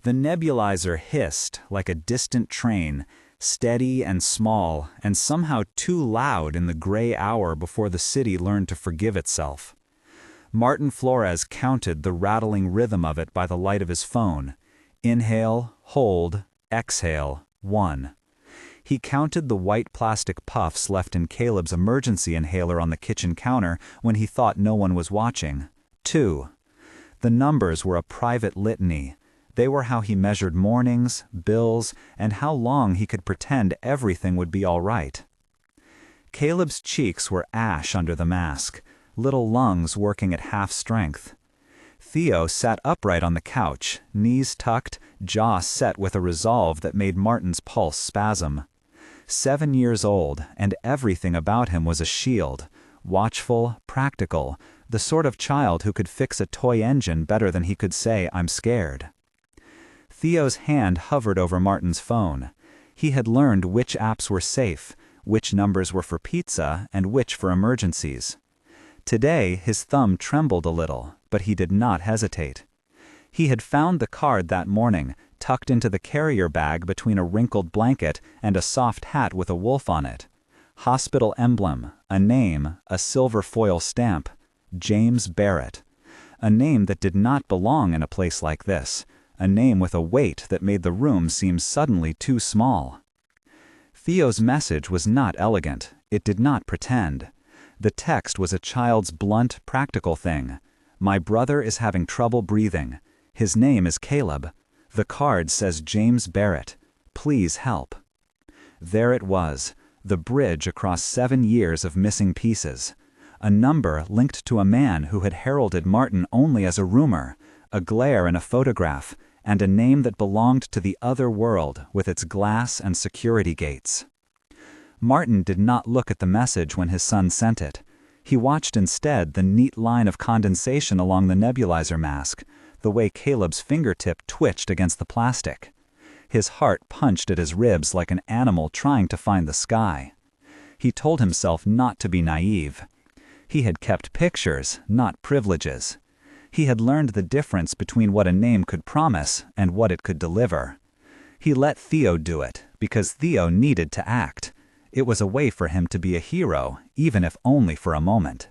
The nebulizer hissed like a distant train, steady and small, and somehow too loud in the gray hour before the city learned to forgive itself. Martin Flores counted the rattling rhythm of it by the light of his phone. Inhale, hold, exhale, 1. He counted the white plastic puffs left in Caleb's emergency inhaler on the kitchen counter when he thought no one was watching. 2. The numbers were a private litany. They were how he measured mornings, bills, and how long he could pretend everything would be all right. Caleb's cheeks were ash under the mask, little lungs working at half strength. Theo sat upright on the couch, knees tucked, jaw set with a resolve that made Martin's pulse spasm. 7 years old, and everything about him was a shield, watchful, practical, the sort of child who could fix a toy engine better than he could say, "I'm scared." Theo's hand hovered over Martin's phone. He had learned which apps were safe, which numbers were for pizza, and which for emergencies. Today, his thumb trembled a little, but he did not hesitate. He had found the card that morning, tucked into the carrier bag between a wrinkled blanket and a soft hat with a wolf on it. Hospital emblem, a name, a silver foil stamp. James Barrett. A name that did not belong in a place like this. A name with a weight that made the room seem suddenly too small. Theo's message was not elegant. It did not pretend. The text was a child's blunt, practical thing. My brother is having trouble breathing. His name is Caleb. The card says James Barrett. Please help. There it was, the bridge across 7 years of missing pieces. A number linked to a man who had heralded Martin only as a rumor, a glare in a photograph, and a name that belonged to the other world with its glass and security gates. Martin did not look at the message when his son sent it. He watched instead the neat line of condensation along the nebulizer mask, the way Caleb's fingertip twitched against the plastic. His heart punched at his ribs like an animal trying to find the sky. He told himself not to be naive. He had kept pictures, not privileges. He had learned the difference between what a name could promise and what it could deliver. He let Theo do it, because Theo needed to act. It was a way for him to be a hero, even if only for a moment.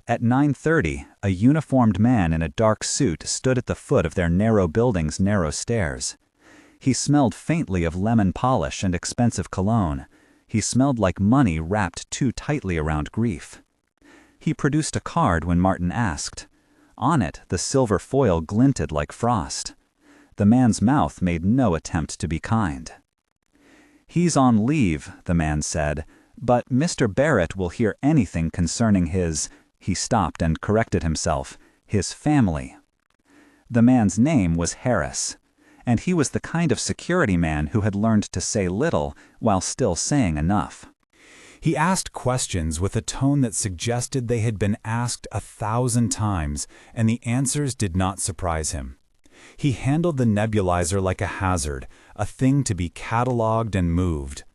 At 9:30, a uniformed man in a dark suit stood at the foot of their narrow building's narrow stairs. He smelled faintly of lemon polish and expensive cologne. He smelled like money wrapped too tightly around grief. He produced a card when Martin asked. On it, the silver foil glinted like frost. The man's mouth made no attempt to be kind. "He's on leave," the man said, "but Mr. Barrett will hear anything concerning his—" He stopped and corrected himself, "his family." The man's name was Harris, and he was the kind of security man who had learned to say little while still saying enough. He asked questions with a tone that suggested they had been asked 1,000 times, and the answers did not surprise him. He handled the nebulizer like a hazard, a thing to be catalogued and moved.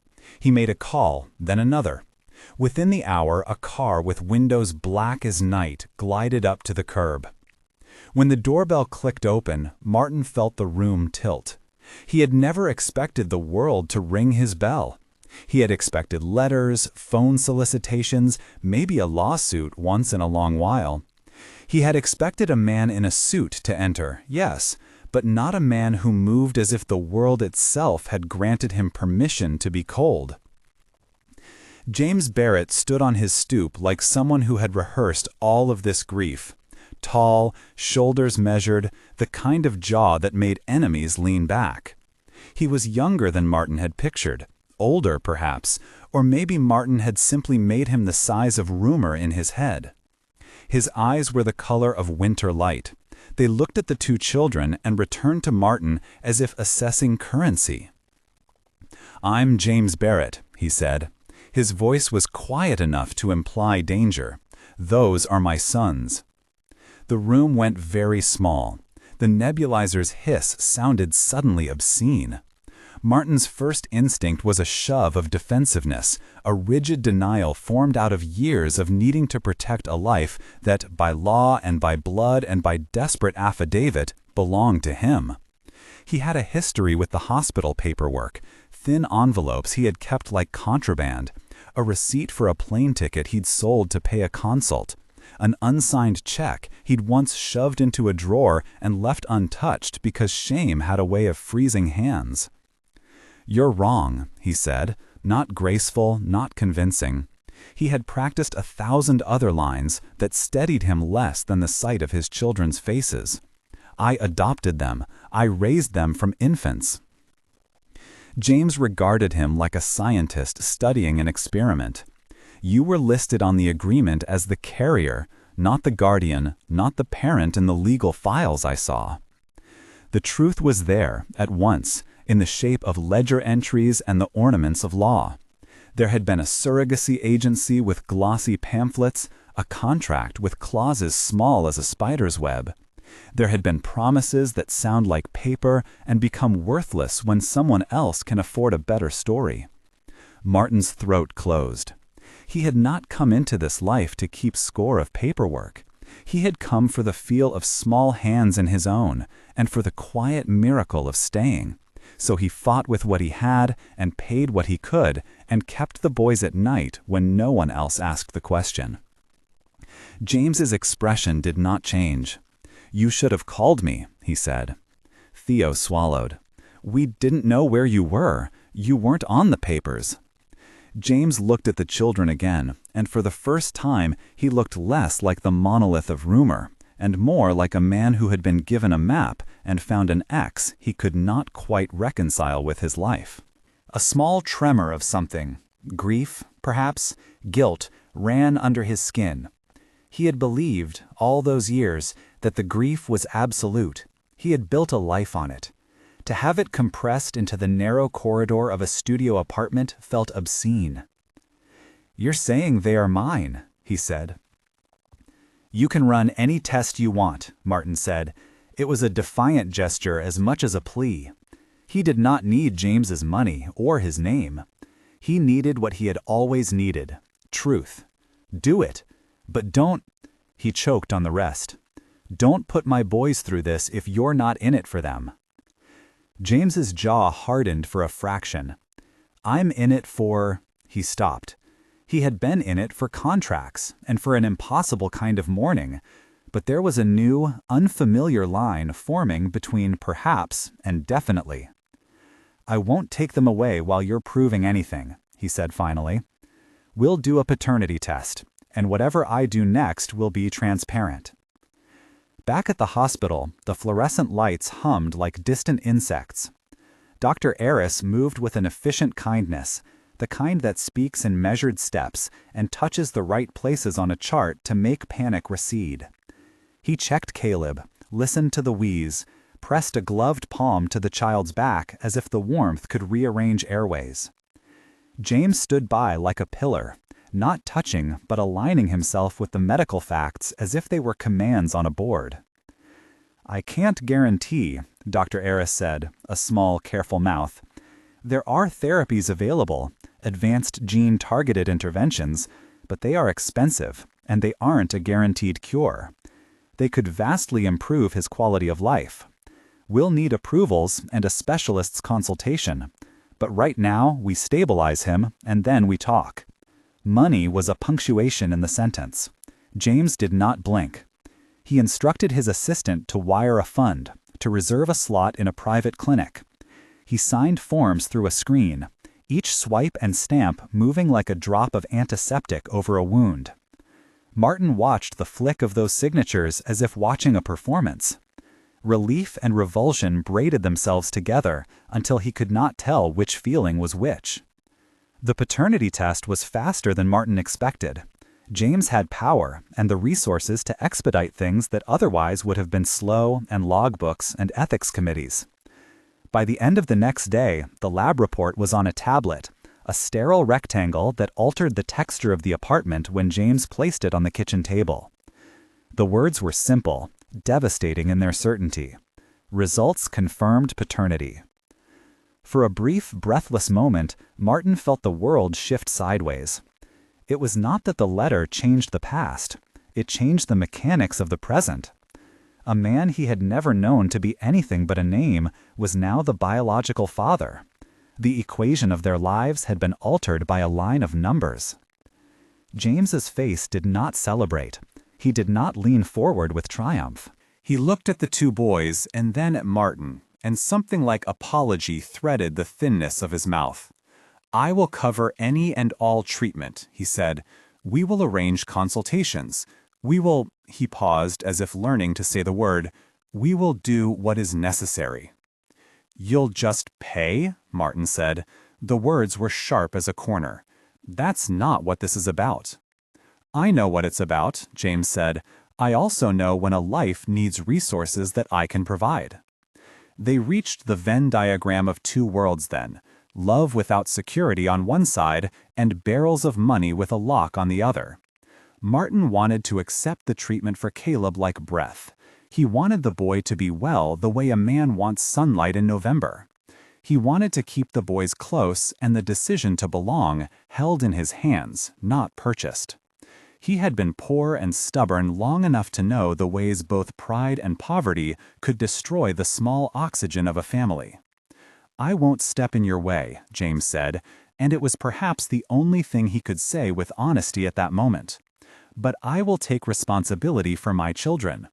He made a call, then another. Within the hour, a car with windows black as night glided up to the curb. When the doorbell clicked open, Martin felt the room tilt. He had never expected the world to ring his bell. He had expected letters, phone solicitations, maybe a lawsuit once in a long while. He had expected a man in a suit to enter, yes, but not a man who moved as if the world itself had granted him permission to be cold. James Barrett stood on his stoop like someone who had rehearsed all of this grief. Tall, shoulders measured, the kind of jaw that made enemies lean back. He was younger than Martin had pictured, older perhaps, or maybe Martin had simply made him the size of rumor in his head. His eyes were the color of winter light. They looked at the two children and returned to Martin as if assessing currency. "I'm James Barrett," he said. His voice was quiet enough to imply danger. "Those are my sons." The room went very small. The nebulizer's hiss sounded suddenly obscene. Martin's first instinct was a shove of defensiveness, a rigid denial formed out of years of needing to protect a life that, by law and by blood and by desperate affidavit, belonged to him. He had a history with the hospital paperwork, thin envelopes he had kept like contraband, a receipt for a plane ticket he'd sold to pay a consult, an unsigned check he'd once shoved into a drawer and left untouched because shame had a way of freezing hands. "You're wrong," he said, not graceful, not convincing. He had practiced 1,000 other lines that steadied him less than the sight of his children's faces. "I adopted them. I raised them from infants." James regarded him like a scientist studying an experiment. "You were listed on the agreement as the carrier, not the guardian, not the parent in the legal files I saw." The truth was there, at once, in the shape of ledger entries and the ornaments of law. There had been a surrogacy agency with glossy pamphlets, a contract with clauses small as a spider's web. There had been promises that sound like paper and become worthless when someone else can afford a better story. Martin's throat closed. He had not come into this life to keep score of paperwork. He had come for the feel of small hands in his own, and for the quiet miracle of staying. So he fought with what he had and paid what he could and kept the boys at night when no one else asked the question. James's expression did not change. "You should have called me," he said. Theo swallowed. "We didn't know where you were. You weren't on the papers." James looked at the children again, and for the first time he looked less like the monolith of rumor, and more like a man who had been given a map and found an X he could not quite reconcile with his life. A small tremor of something, grief, perhaps, guilt, ran under his skin. He had believed, all those years, that the grief was absolute. He had built a life on it. To have it compressed into the narrow corridor of a studio apartment felt obscene. "You're saying they are mine," he said. "You can run any test you want," Martin said. It was a defiant gesture as much as a plea. He did not need James's money or his name. He needed what he had always needed: truth. "Do it. But don't—" He choked on the rest. "Don't put my boys through this if you're not in it for them." James's jaw hardened for a fraction. "I'm in it for—" He stopped. He had been in it for contracts and for an impossible kind of mourning, but there was a new, unfamiliar line forming between perhaps and definitely. "I won't take them away while you're proving anything," he said finally. "We'll do a paternity test, and whatever I do next will be transparent." Back at the hospital, the fluorescent lights hummed like distant insects. Dr. Eris moved with an efficient kindness, the kind that speaks in measured steps and touches the right places on a chart to make panic recede. He checked Caleb, listened to the wheeze, pressed a gloved palm to the child's back as if the warmth could rearrange airways. James stood by like a pillar, not touching but aligning himself with the medical facts as if they were commands on a board. "I can't guarantee," Dr. Eris said, a small, careful mouth. "There are therapies available, advanced gene-targeted interventions, but they are expensive, and they aren't a guaranteed cure. They could vastly improve his quality of life. We'll need approvals and a specialist's consultation, but right now we stabilize him and then we talk." Money was a punctuation in the sentence. James did not blink. He instructed his assistant to wire a fund, to reserve a slot in a private clinic. He signed forms through a screen, each swipe and stamp moving like a drop of antiseptic over a wound. Martin watched the flick of those signatures as if watching a performance. Relief and revulsion braided themselves together until he could not tell which feeling was which. The paternity test was faster than Martin expected. James had power and the resources to expedite things that otherwise would have been slow and logbooks and ethics committees. By the end of the next day, the lab report was on a tablet, a sterile rectangle that altered the texture of the apartment when James placed it on the kitchen table. The words were simple, devastating in their certainty. Results confirmed paternity. For a brief, breathless moment, Martin felt the world shift sideways. It was not that the letter changed the past. It changed the mechanics of the present. A man he had never known to be anything but a name was now the biological father. The equation of their lives had been altered by a line of numbers. James's face did not celebrate. He did not lean forward with triumph. He looked at the two boys and then at Martin, and something like apology threaded the thinness of his mouth. "I will cover any and all treatment," he said. "We will arrange consultations. We will," he paused as if learning to say the word, "we will do what is necessary." "You'll just pay?" Martin said. The words were sharp as a corner. "That's not what this is about." "I know what it's about," James said. "I also know when a life needs resources that I can provide." They reached the Venn diagram of two worlds then, love without security on one side and barrels of money with a lock on the other. Martin wanted to accept the treatment for Caleb like breath. He wanted the boy to be well the way a man wants sunlight in November. He wanted to keep the boys close and the decision to belong held in his hands, not purchased. He had been poor and stubborn long enough to know the ways both pride and poverty could destroy the small oxygen of a family. "I won't step in your way," James said, and it was perhaps the only thing he could say with honesty at that moment. "But I will take responsibility for my children.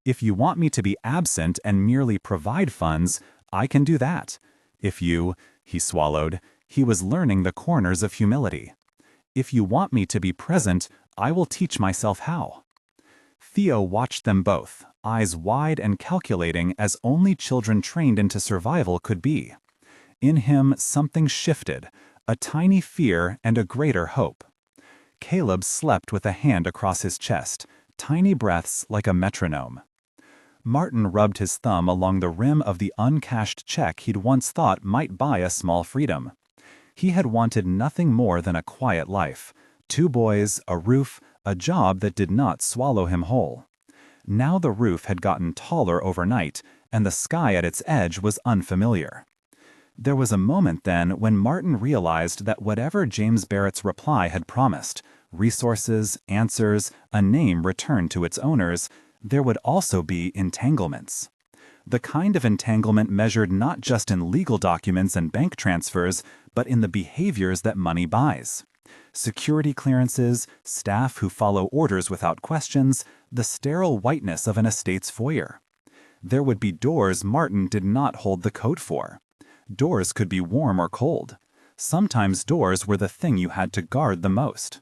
If you want me to be absent and merely provide funds, I can do that. If you," he swallowed, he was learning the corners of humility. "If you want me to be present, I will teach myself how." Theo watched them both, eyes wide and calculating as only children trained into survival could be. In him something shifted, a tiny fear and a greater hope. Caleb slept with a hand across his chest, tiny breaths like a metronome. Martin rubbed his thumb along the rim of the uncashed check he'd once thought might buy a small freedom. He had wanted nothing more than a quiet life. 2 boys, a roof, a job that did not swallow him whole. Now the roof had gotten taller overnight, and the sky at its edge was unfamiliar. There was a moment then when Martin realized that whatever James Barrett's reply had promised, resources, answers, a name returned to its owners, there would also be entanglements. The kind of entanglement measured not just in legal documents and bank transfers, but in the behaviors that money buys. Security clearances, staff who follow orders without questions, the sterile whiteness of an estate's foyer. There would be doors Martin did not hold the code for. Doors could be warm or cold. Sometimes doors were the thing you had to guard the most.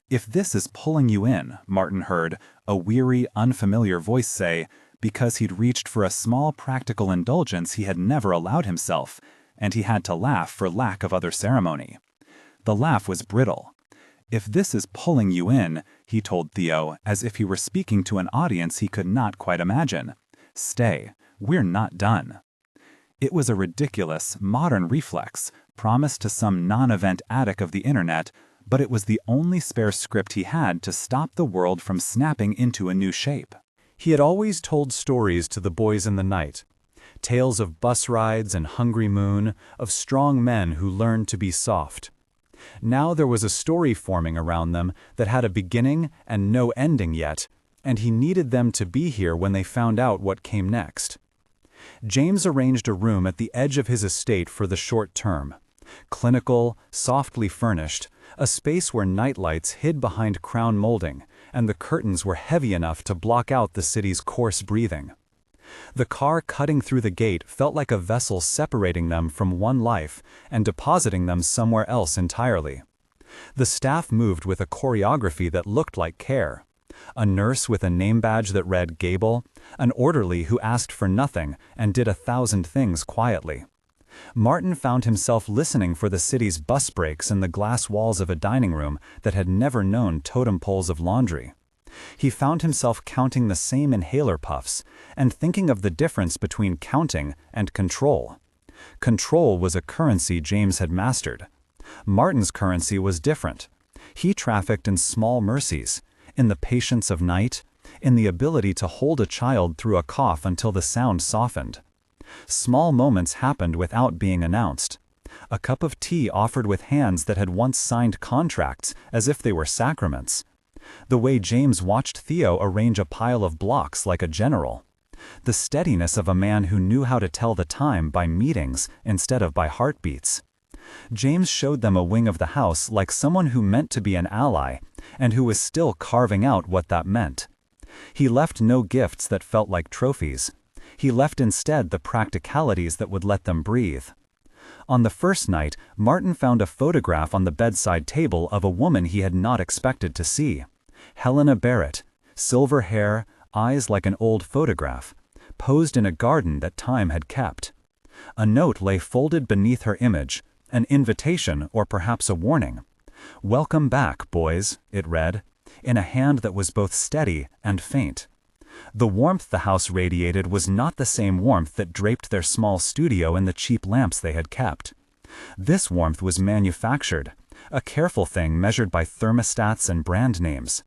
"If this is pulling you in," Martin heard, a weary, unfamiliar voice say, because he'd reached for a small practical indulgence he had never allowed himself, and he had to laugh for lack of other ceremony. The laugh was brittle. "If this is pulling you in," he told Theo, as if he were speaking to an audience he could not quite imagine, "stay, we're not done." It was a ridiculous, modern reflex, promised to some non-event addict of the internet, but it was the only spare script he had to stop the world from snapping into a new shape. He had always told stories to the boys in the night. Tales of bus rides and hungry moon, of strong men who learned to be soft. Now there was a story forming around them that had a beginning and no ending yet, and he needed them to be here when they found out what came next. James arranged a room at the edge of his estate for the short term. Clinical, softly furnished, a space where nightlights hid behind crown molding, and the curtains were heavy enough to block out the city's coarse breathing. The car cutting through the gate felt like a vessel separating them from one life and depositing them somewhere else entirely. The staff moved with a choreography that looked like care. A nurse with a name badge that read Gable, an orderly who asked for nothing and did 1,000 things quietly. Martin found himself listening for the city's bus brakes in the glass walls of a dining room that had never known totem poles of laundry. He found himself counting the same inhaler puffs and thinking of the difference between counting and control. Control was a currency James had mastered. Martin's currency was different. He trafficked in small mercies, in the patience of night, in the ability to hold a child through a cough until the sound softened. Small moments happened without being announced. A cup of tea offered with hands that had once signed contracts as if they were sacraments. The way James watched Theo arrange a pile of blocks like a general. The steadiness of a man who knew how to tell the time by meetings instead of by heartbeats. James showed them a wing of the house like someone who meant to be an ally, and who was still carving out what that meant. He left no gifts that felt like trophies. He left instead the practicalities that would let them breathe. On the first night, Martin found a photograph on the bedside table of a woman he had not expected to see. Helena Barrett, silver hair, eyes like an old photograph, posed in a garden that time had kept. A note lay folded beneath her image, an invitation or perhaps a warning. "Welcome back, boys," it read, in a hand that was both steady and faint. The warmth the house radiated was not the same warmth that draped their small studio and the cheap lamps they had kept. This warmth was manufactured, a careful thing measured by thermostats and brand names.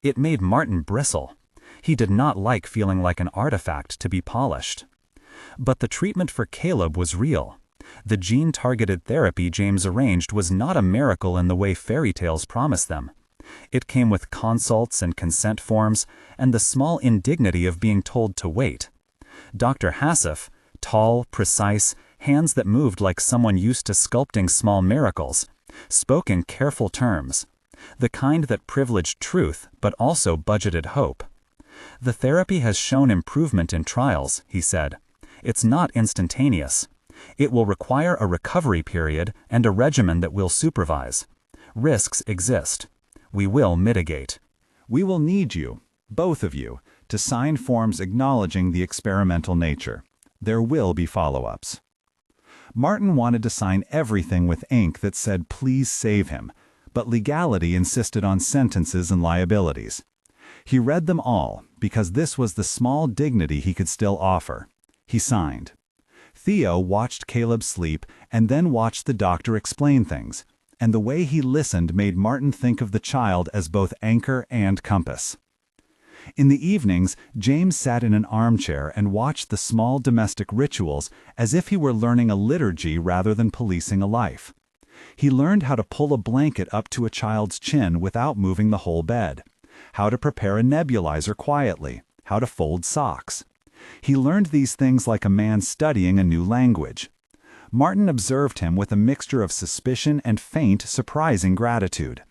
It made Martin bristle. He did not like feeling like an artifact to be polished. But the treatment for Caleb was real. The gene-targeted therapy James arranged was not a miracle in the way fairy tales promise them. It came with consults and consent forms, and the small indignity of being told to wait. Dr. Hassif, tall, precise, hands that moved like someone used to sculpting small miracles, spoke in careful terms, the kind that privileged truth but also budgeted hope. "The therapy has shown improvement in trials," he said. "It's not instantaneous. It will require a recovery period and a regimen that we'll supervise. Risks exist. We will mitigate. We will need you, both of you, to sign forms acknowledging the experimental nature. There will be follow-ups." Martin wanted to sign everything with ink that said "please save him," but legality insisted on sentences and liabilities. He read them all, because this was the small dignity he could still offer. He signed. Theo watched Caleb sleep and then watched the doctor explain things, and the way he listened made Martin think of the child as both anchor and compass. In the evenings, James sat in an armchair and watched the small domestic rituals as if he were learning a liturgy rather than policing a life. He learned how to pull a blanket up to a child's chin without moving the whole bed, how to prepare a nebulizer quietly, how to fold socks. He learned these things like a man studying a new language. Martin observed him with a mixture of suspicion and faint, surprising gratitude.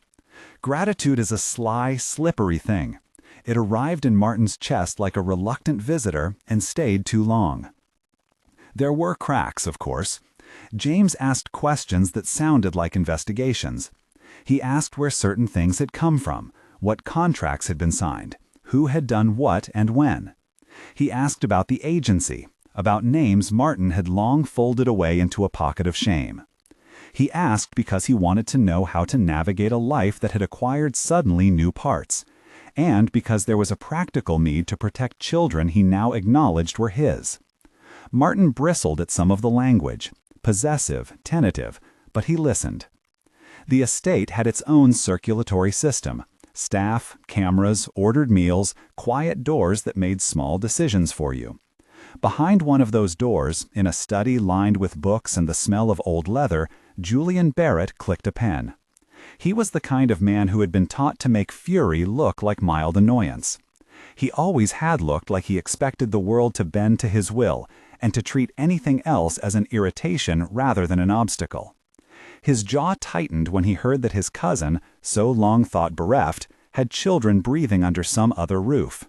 Gratitude is a sly, slippery thing. It arrived in Martin's chest like a reluctant visitor and stayed too long. There were cracks, of course. James asked questions that sounded like investigations. He asked where certain things had come from, what contracts had been signed, who had done what and when. He asked about the agency, about names Martin had long folded away into a pocket of shame. He asked because he wanted to know how to navigate a life that had acquired suddenly new parts, and because there was a practical need to protect children he now acknowledged were his. Martin bristled at some of the language, possessive, tentative, but he listened. The estate had its own circulatory system. Staff, cameras, ordered meals, quiet doors that made small decisions for you. Behind one of those doors, in a study lined with books and the smell of old leather, Julian Barrett clicked a pen. He was the kind of man who had been taught to make fury look like mild annoyance. He always had looked like he expected the world to bend to his will and to treat anything else as an irritation rather than an obstacle. His jaw tightened when he heard that his cousin, so long thought bereft, had children breathing under some other roof.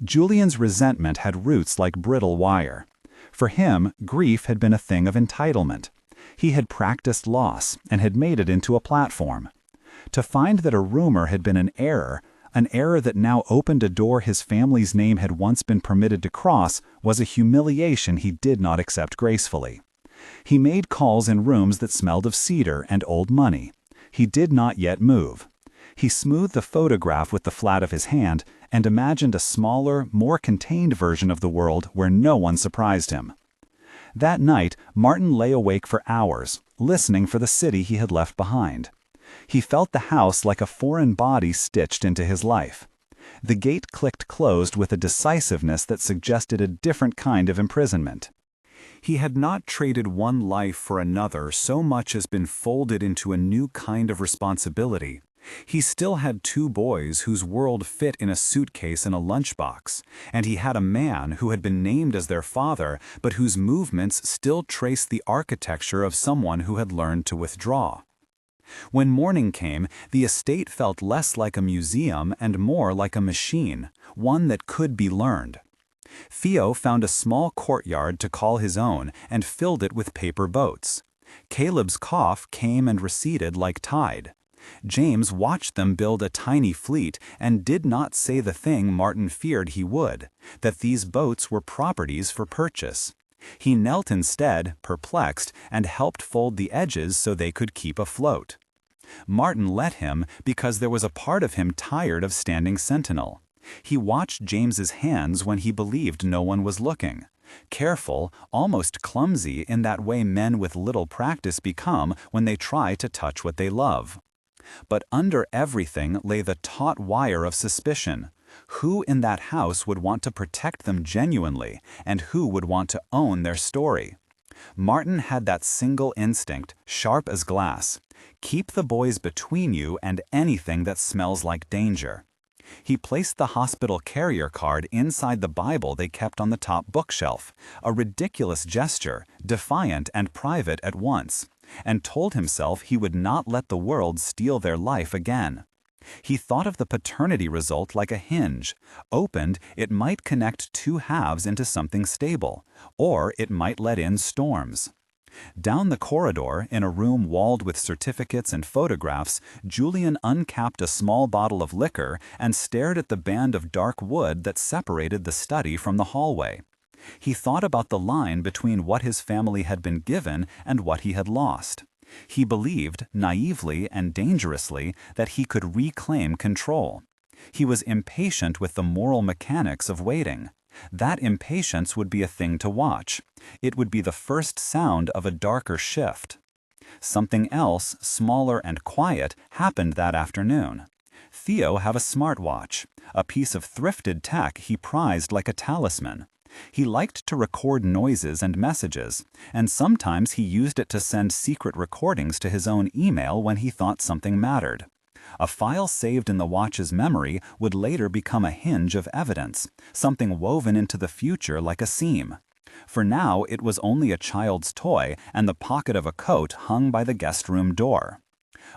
Julian's resentment had roots like brittle wire. For him, grief had been a thing of entitlement. He had practiced loss and had made it into a platform. To find that a rumor had been an error that now opened a door his family's name had once been permitted to cross, was a humiliation he did not accept gracefully. He made calls in rooms that smelled of cedar and old money. He did not yet move. He smoothed the photograph with the flat of his hand and imagined a smaller, more contained version of the world where no one surprised him. That night, Martin lay awake for hours, listening for the city he had left behind. He felt the house like a foreign body stitched into his life. The gate clicked closed with a decisiveness that suggested a different kind of imprisonment. He had not traded one life for another so much as been folded into a new kind of responsibility. He still had 2 boys whose world fit in a suitcase and a lunchbox, and he had a man who had been named as their father but whose movements still traced the architecture of someone who had learned to withdraw. When morning came, the estate felt less like a museum and more like a machine, one that could be learned. Theo found a small courtyard to call his own and filled it with paper boats. Caleb's cough came and receded like tide. James watched them build a tiny fleet and did not say the thing Martin feared he would, that these boats were properties for purchase. He knelt instead, perplexed, and helped fold the edges so they could keep afloat. Martin let him because there was a part of him tired of standing sentinel. He watched James's hands when he believed no one was looking. Careful, almost clumsy in that way men with little practice become when they try to touch what they love. But under everything lay the taut wire of suspicion. Who in that house would want to protect them genuinely, and who would want to own their story? Martin had that single instinct, sharp as glass. Keep the boys between you and anything that smells like danger. He placed the hospital carrier card inside the Bible they kept on the top bookshelf, a ridiculous gesture, defiant and private at once, and told himself he would not let the world steal their life again. He thought of the paternity result like a hinge. Opened, it might connect 2 halves into something stable, or it might let in storms. Down the corridor, in a room walled with certificates and photographs, Julian uncapped a small bottle of liquor and stared at the band of dark wood that separated the study from the hallway. He thought about the line between what his family had been given and what he had lost. He believed, naively and dangerously, that he could reclaim control. He was impatient with the moral mechanics of waiting. That impatience would be a thing to watch. It would be the first sound of a darker shift. Something else, smaller and quiet, happened that afternoon. Theo had a smartwatch, a piece of thrifted tech he prized like a talisman. He liked to record noises and messages, and sometimes he used it to send secret recordings to his own email when he thought something mattered. A file saved in the watch's memory would later become a hinge of evidence, something woven into the future like a seam. For now, it was only a child's toy and the pocket of a coat hung by the guest room door.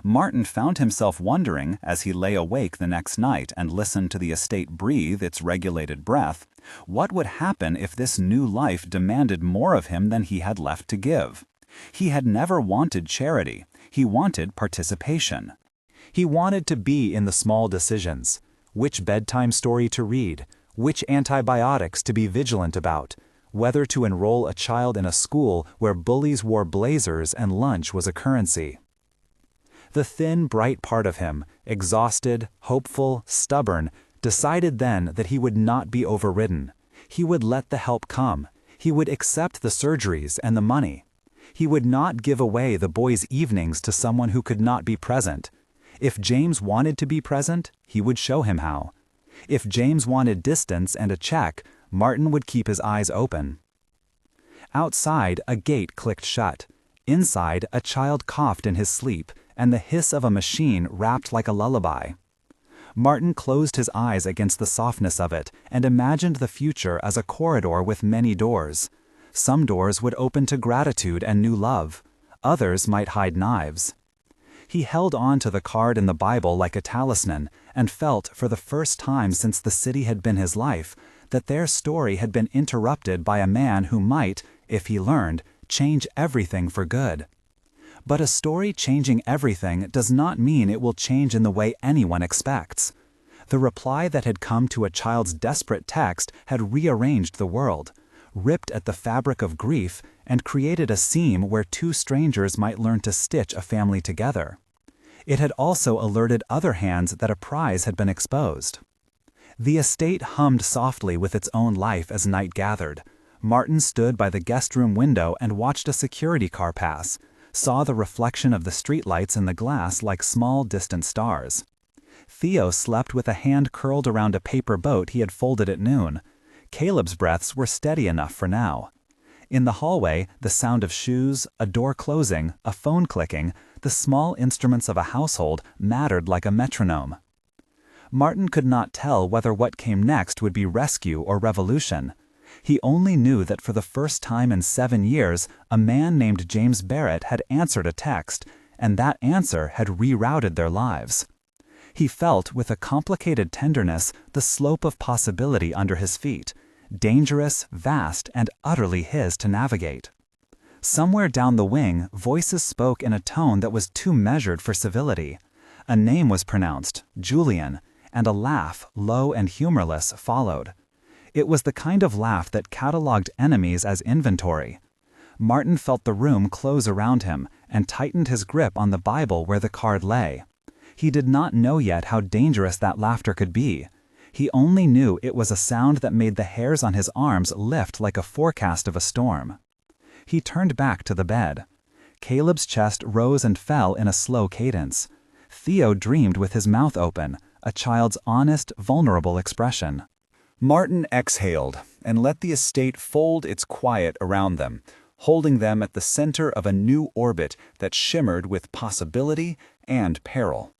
Martin found himself wondering, as he lay awake the next night and listened to the estate breathe its regulated breath, what would happen if this new life demanded more of him than he had left to give. He had never wanted charity. He wanted participation. He wanted to be in the small decisions. Which bedtime story to read, which antibiotics to be vigilant about, whether to enroll a child in a school where bullies wore blazers and lunch was a currency. The thin, bright part of him, exhausted, hopeful, stubborn, decided then that he would not be overridden. He would let the help come. He would accept the surgeries and the money. He would not give away the boys' evenings to someone who could not be present. If James wanted to be present, he would show him how. If James wanted distance and a check, Martin would keep his eyes open. Outside, a gate clicked shut. Inside, a child coughed in his sleep, and the hiss of a machine rapped like a lullaby. Martin closed his eyes against the softness of it and imagined the future as a corridor with many doors. Some doors would open to gratitude and new love. Others might hide knives. He held on to the card in the Bible like a talisman and felt, for the first time since the city had been his life, that their story had been interrupted by a man who might, if he learned, change everything for good. But a story changing everything does not mean it will change in the way anyone expects. The reply that had come to a child's desperate text had rearranged the world, ripped at the fabric of grief, and created a seam where 2 strangers might learn to stitch a family together. It had also alerted other hands that a prize had been exposed. The estate hummed softly with its own life as night gathered. Martin stood by the guest room window and watched a security car pass, saw the reflection of the streetlights in the glass like small distant stars. Theo slept with a hand curled around a paper boat he had folded at noon. Caleb's breaths were steady enough for now. In the hallway, the sound of shoes, a door closing, a phone clicking, the small instruments of a household mattered like a metronome. Martin could not tell whether what came next would be rescue or revolution. He only knew that for the first time in 7 years, a man named James Barrett had answered a text, and that answer had rerouted their lives. He felt, with a complicated tenderness, the slope of possibility under his feet, dangerous, vast, and utterly his to navigate. Somewhere down the wing, voices spoke in a tone that was too measured for civility. A name was pronounced, Julian, and a laugh, low and humorless, followed. It was the kind of laugh that catalogued enemies as inventory. Martin felt the room close around him and tightened his grip on the Bible where the card lay. He did not know yet how dangerous that laughter could be. He only knew it was a sound that made the hairs on his arms lift like a forecast of a storm. He turned back to the bed. Caleb's chest rose and fell in a slow cadence. Theo dreamed with his mouth open, a child's honest, vulnerable expression. Martin exhaled and let the estate fold its quiet around them, holding them at the center of a new orbit that shimmered with possibility and peril.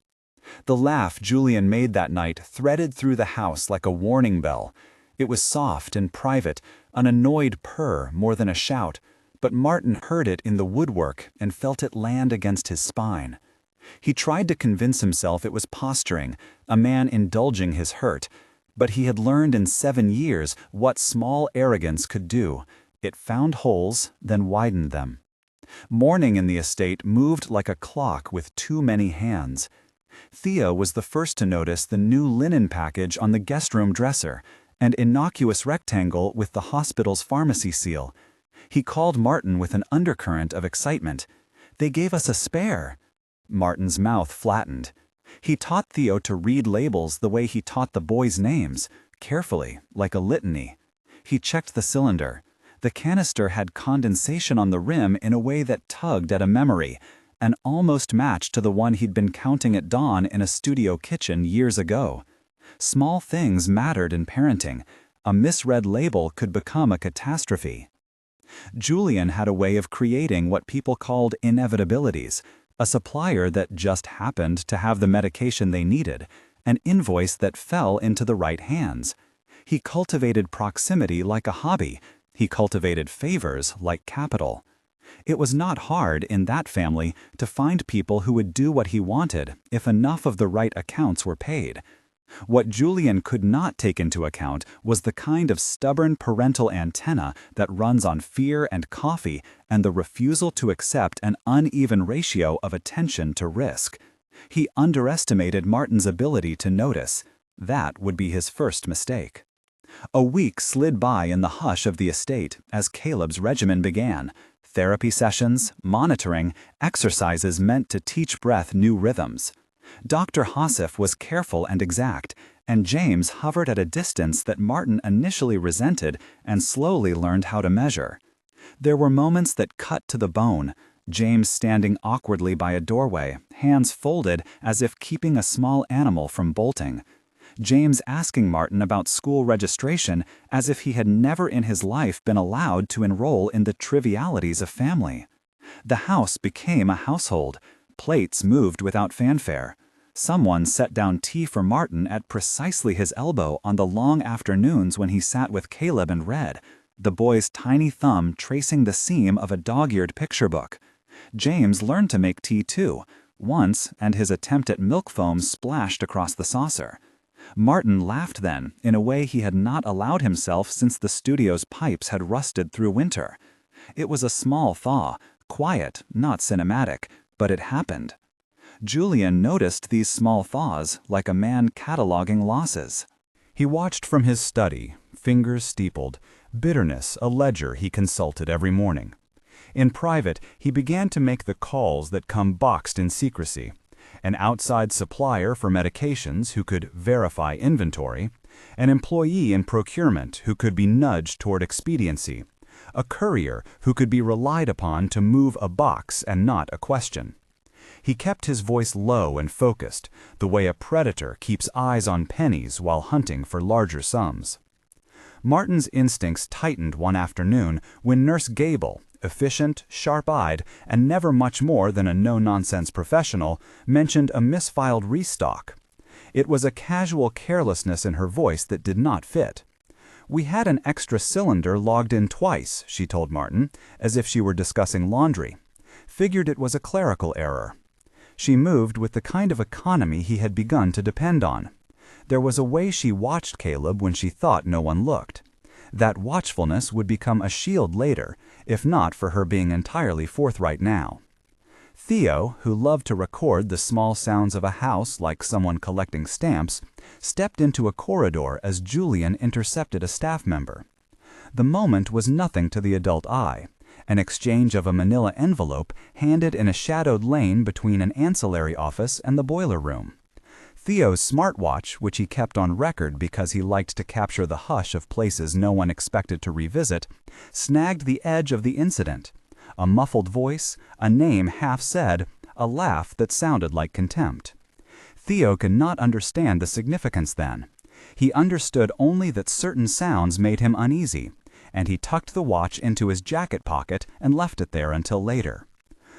The laugh Julian made that night threaded through the house like a warning bell. It was soft and private, an annoyed purr more than a shout, but Martin heard it in the woodwork and felt it land against his spine. He tried to convince himself it was posturing, a man indulging his hurt, but he had learned in 7 years what small arrogance could do. It found holes, then widened them. Morning in the estate moved like a clock with too many hands. Theo was the first to notice the new linen package on the guest room dresser, an innocuous rectangle with the hospital's pharmacy seal. He called Martin with an undercurrent of excitement. "They gave us a spare." Martin's mouth flattened. He taught Theo to read labels the way he taught the boys' names, carefully, like a litany. He checked the cylinder. The canister had condensation on the rim in a way that tugged at a memory, an almost match to the one he'd been counting at dawn in a studio kitchen years ago. Small things mattered in parenting. A misread label could become a catastrophe. Julian had a way of creating what people called inevitabilities, a supplier that just happened to have the medication they needed, an invoice that fell into the right hands. He cultivated proximity like a hobby. He cultivated favors like capital. It was not hard in that family to find people who would do what he wanted if enough of the right accounts were paid. What Julian could not take into account was the kind of stubborn parental antenna that runs on fear and coffee and the refusal to accept an uneven ratio of attention to risk. He underestimated Martin's ability to notice. That would be his first mistake. A week slid by in the hush of the estate as Caleb's regimen began. Therapy sessions, monitoring, exercises meant to teach breath new rhythms. Dr. Hossif was careful and exact, and James hovered at a distance that Martin initially resented and slowly learned how to measure. There were moments that cut to the bone, James standing awkwardly by a doorway, hands folded as if keeping a small animal from bolting. James asking Martin about school registration as if he had never in his life been allowed to enroll in the trivialities of family. The house became a household. Plates moved without fanfare. Someone set down tea for Martin at precisely his elbow on the long afternoons when he sat with Caleb and read, the boy's tiny thumb tracing the seam of a dog-eared picture book. James learned to make tea too, once, and his attempt at milk foam splashed across the saucer. Martin laughed then, in a way he had not allowed himself since the studio's pipes had rusted through winter. It was a small thaw, quiet, not cinematic, but it happened. Julian noticed these small thaws like a man cataloging losses. He watched from his study, fingers steepled, bitterness a ledger he consulted every morning. In private, he began to make the calls that come boxed in secrecy. An outside supplier for medications who could verify inventory, an employee in procurement who could be nudged toward expediency, a courier who could be relied upon to move a box and not a question. He kept his voice low and focused, the way a predator keeps eyes on pennies while hunting for larger sums. Martin's instincts tightened one afternoon when Nurse Gable, efficient, sharp-eyed, and never much more than a no-nonsense professional, mentioned a misfiled restock. It was a casual carelessness in her voice that did not fit. "We had an extra cylinder logged in twice," she told Martin, as if she were discussing laundry. "Figured it was a clerical error." She moved with the kind of economy he had begun to depend on. There was a way she watched Caleb when she thought no one looked. That watchfulness would become a shield later, if not for her being entirely forthright now. Theo, who loved to record the small sounds of a house like someone collecting stamps, stepped into a corridor as Julian intercepted a staff member. The moment was nothing to the adult eye, an exchange of a manila envelope handed in a shadowed lane between an ancillary office and the boiler room. Theo's smartwatch, which he kept on record because he liked to capture the hush of places no one expected to revisit, snagged the edge of the incident. A muffled voice, a name half said, a laugh that sounded like contempt. Theo could not understand the significance then. He understood only that certain sounds made him uneasy, and he tucked the watch into his jacket pocket and left it there until later.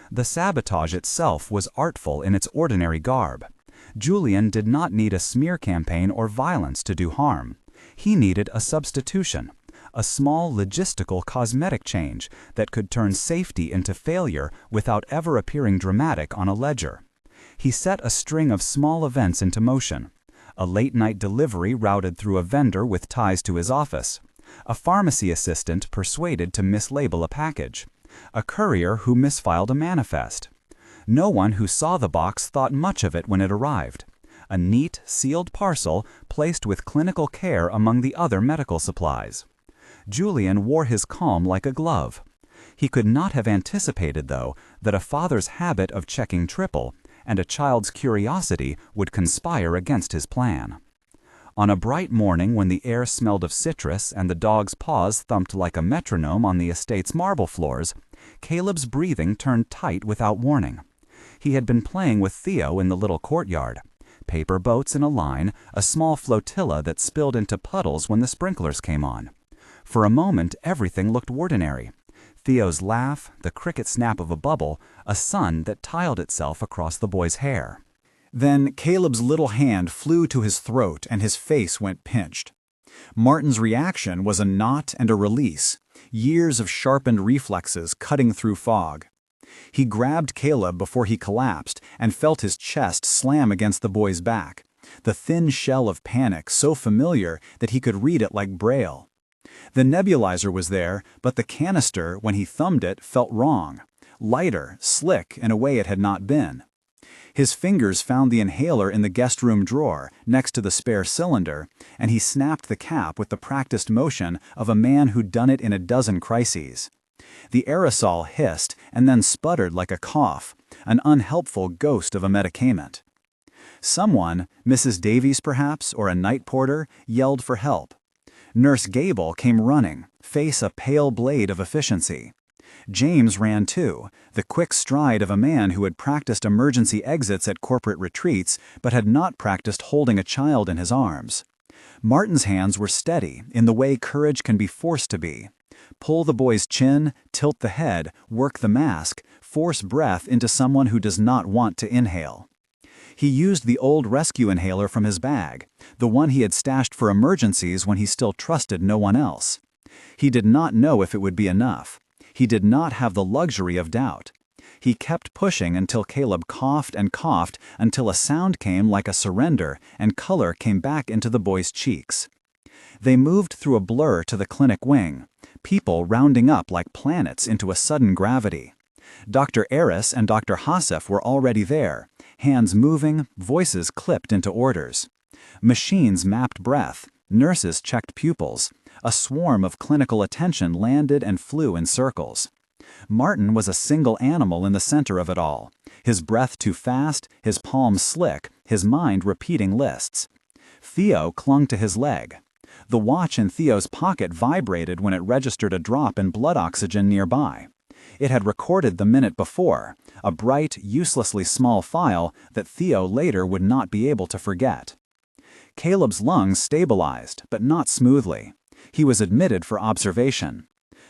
The sabotage itself was artful in its ordinary garb. Julian did not need a smear campaign or violence to do harm. He needed a substitution, a small logistical cosmetic change that could turn safety into failure without ever appearing dramatic on a ledger. He set a string of small events into motion. A late-night delivery routed through a vendor with ties to his office. A pharmacy assistant persuaded to mislabel a package. A courier who misfiled a manifest. No one who saw the box thought much of it when it arrived. A neat, sealed parcel placed with clinical care among the other medical supplies. Julian wore his calm like a glove. He could not have anticipated, though, that a father's habit of checking triple and a child's curiosity would conspire against his plan. On a bright morning when the air smelled of citrus and the dog's paws thumped like a metronome on the estate's marble floors, Caleb's breathing turned tight without warning. He had been playing with Theo in the little courtyard. Paper boats in a line, a small flotilla that spilled into puddles when the sprinklers came on. For a moment, everything looked ordinary. Theo's laugh, the cricket snap of a bubble, a sun that tiled itself across the boy's hair. Then Caleb's little hand flew to his throat and his face went pinched. Martin's reaction was a knot and a release, years of sharpened reflexes cutting through fog. He grabbed Caleb before he collapsed and felt his chest slam against the boy's back, the thin shell of panic so familiar that he could read it like Braille. The nebulizer was there, but the canister, when he thumbed it, felt wrong, lighter, slick in a way it had not been. His fingers found the inhaler in the guest room drawer, next to the spare cylinder, and he snapped the cap with the practiced motion of a man who'd done it in a dozen crises. The aerosol hissed and then sputtered like a cough, an unhelpful ghost of a medicament. Someone, Mrs. Davies perhaps, or a night porter, yelled for help. Nurse Gable came running, face a pale blade of efficiency. James ran too, the quick stride of a man who had practiced emergency exits at corporate retreats but had not practiced holding a child in his arms. Martin's hands were steady, in the way courage can be forced to be. Pull the boy's chin, tilt the head, work the mask, force breath into someone who does not want to inhale. He used the old rescue inhaler from his bag, the one he had stashed for emergencies when he still trusted no one else. He did not know if it would be enough. He did not have the luxury of doubt. He kept pushing until Caleb coughed and coughed until a sound came like a surrender and color came back into the boy's cheeks. They moved through a blur to the clinic wing, people rounding up like planets into a sudden gravity. Dr. Eris and Dr. Hassef were already there, hands moving, voices clipped into orders. Machines mapped breath, nurses checked pupils. A swarm of clinical attention landed and flew in circles. Martin was a single animal in the center of it all, his breath too fast, his palms slick, his mind repeating lists. Theo clung to his leg. The watch in Theo's pocket vibrated when it registered a drop in blood oxygen nearby. It had recorded the minute before, a bright, uselessly small file that Theo later would not be able to forget. Caleb's lungs stabilized, but not smoothly. He was admitted for observation.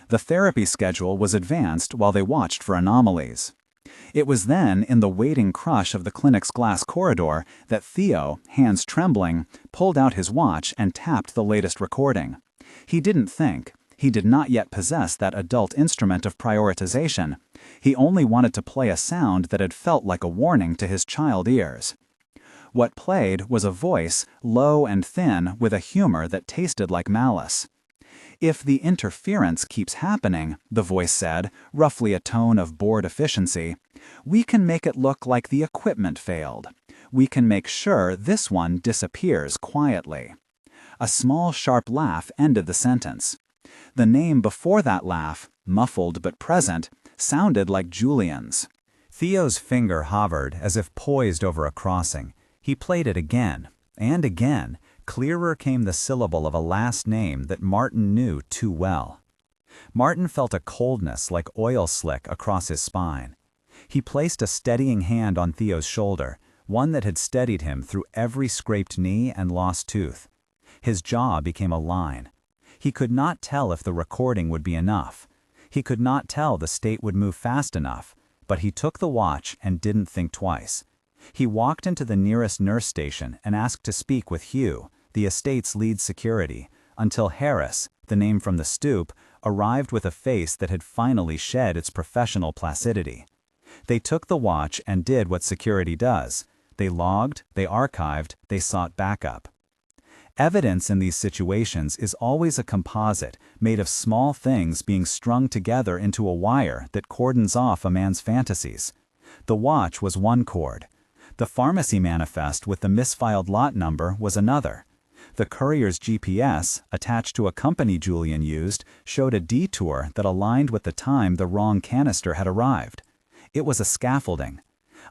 The therapy schedule was advanced while they watched for anomalies. It was then, in the waiting crush of the clinic's glass corridor, that Theo, hands trembling, pulled out his watch and tapped the latest recording. He didn't think. He did not yet possess that adult instrument of prioritization. He only wanted to play a sound that had felt like a warning to his child ears. What played was a voice, low and thin, with a humor that tasted like malice. "If the interference keeps happening," the voice said, roughly a tone of bored efficiency, "we can make it look like the equipment failed. We can make sure this one disappears quietly." A small, sharp laugh ended the sentence. The name before that laugh, muffled but present, sounded like Julian's. Theo's finger hovered as if poised over a crossing. He played it again, and again. Clearer came the syllable of a last name that Martin knew too well. Martin felt a coldness like oil slick across his spine. He placed a steadying hand on Theo's shoulder, one that had steadied him through every scraped knee and lost tooth. His jaw became a line. He could not tell if the recording would be enough. He could not tell the state would move fast enough, but he took the watch and didn't think twice. He walked into the nearest nurse station and asked to speak with Hugh, the estate's lead security, until Harris, the name from the stoop, arrived with a face that had finally shed its professional placidity. They took the watch and did what security does. They logged, they archived, they sought backup. Evidence in these situations is always a composite made of small things being strung together into a wire that cordons off a man's fantasies. The watch was one cord. The pharmacy manifest with the misfiled lot number was another. The courier's GPS, attached to a company Julian used, showed a detour that aligned with the time the wrong canister had arrived. It was a scaffolding.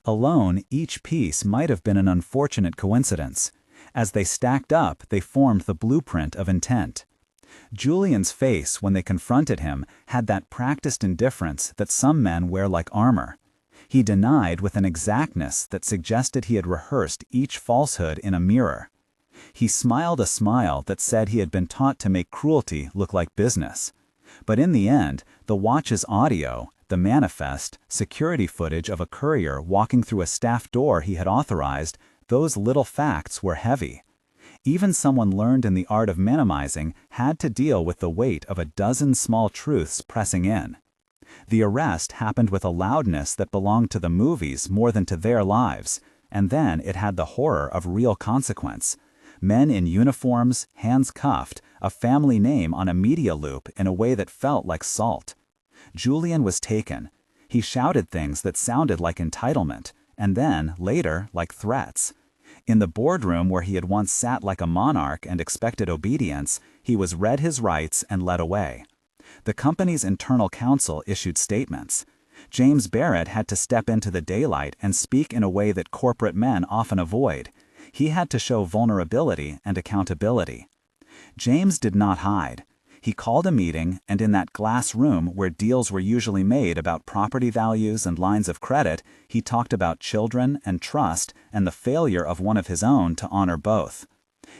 Alone, each piece might have been an unfortunate coincidence. As they stacked up, they formed the blueprint of intent. Julian's face, when they confronted him, had that practiced indifference that some men wear like armor. He denied with an exactness that suggested he had rehearsed each falsehood in a mirror. He smiled a smile that said he had been taught to make cruelty look like business. But in the end, the watch's audio, the manifest, security footage of a courier walking through a staff door he had authorized, those little facts were heavy. Even someone learned in the art of minimizing had to deal with the weight of a dozen small truths pressing in. The arrest happened with a loudness that belonged to the movies more than to their lives, and then it had the horror of real consequence. Men in uniforms, hands cuffed, a family name on a media loop in a way that felt like salt. Julian was taken. He shouted things that sounded like entitlement, and then, later, like threats. In the boardroom where he had once sat like a monarch and expected obedience, he was read his rights and led away. The company's internal counsel issued statements. James Barrett had to step into the daylight and speak in a way that corporate men often avoid. He had to show vulnerability and accountability. James did not hide. He called a meeting, and in that glass room where deals were usually made about property values and lines of credit, he talked about children and trust and the failure of one of his own to honor both.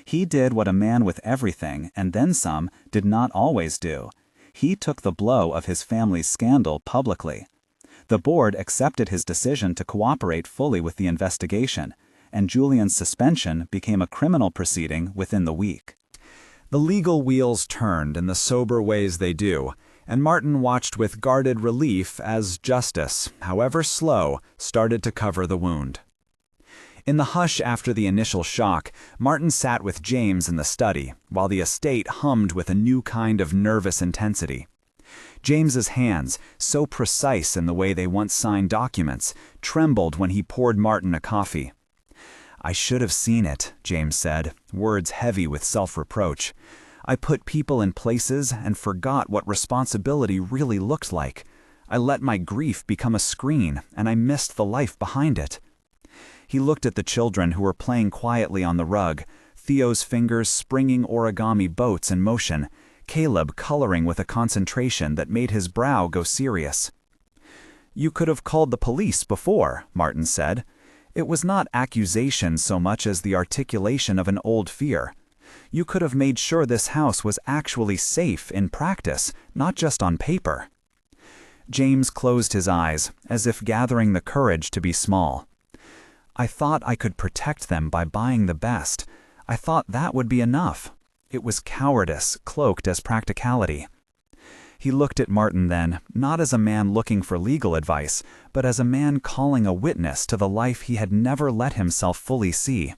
He did what a man with everything, and then some, did not always do. He took the blow of his family's scandal publicly. The board accepted his decision to cooperate fully with the investigation, and Julian's suspension became a criminal proceeding within the week. The legal wheels turned in the sober ways they do, and Martin watched with guarded relief as justice, however slow, started to cover the wound. In the hush after the initial shock, Martin sat with James in the study, while the estate hummed with a new kind of nervous intensity. James's hands, so precise in the way they once signed documents, trembled when he poured Martin a coffee. "I should have seen it," James said, words heavy with self-reproach. "I put people in places and forgot what responsibility really looked like. I let my grief become a screen, and I missed the life behind it." He looked at the children who were playing quietly on the rug, Theo's fingers springing origami boats in motion, Caleb coloring with a concentration that made his brow go serious. "You could have called the police before," Martin said. It was not accusation so much as the articulation of an old fear. You could have made sure this house was actually safe in practice, not just on paper." James closed his eyes, as if gathering the courage to be small. "I thought I could protect them by buying the best. I thought that would be enough." It was cowardice cloaked as practicality. He looked at Martin then, not as a man looking for legal advice, but as a man calling a witness to the life he had never let himself fully see.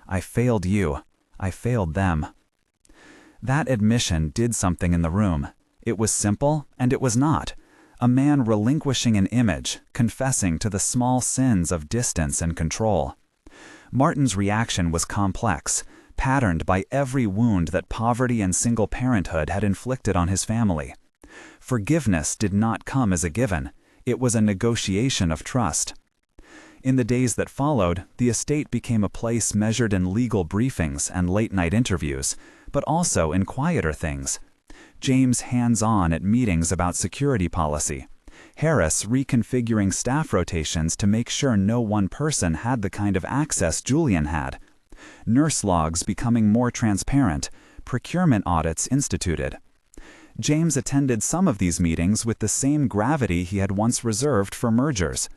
"I failed you. I failed them." That admission did something in the room. It was simple, and it was not. A man relinquishing an image, confessing to the small sins of distance and control. Martin's reaction was complex, patterned by every wound that poverty and single parenthood had inflicted on his family. Forgiveness did not come as a given. It was a negotiation of trust. In the days that followed, the estate became a place measured in legal briefings and late-night interviews, but also in quieter things. James hands-on at meetings about security policy. Harris reconfiguring staff rotations to make sure no one person had the kind of access Julian had. Nurse logs becoming more transparent, procurement audits instituted. James attended some of these meetings with the same gravity he had once reserved for mergers.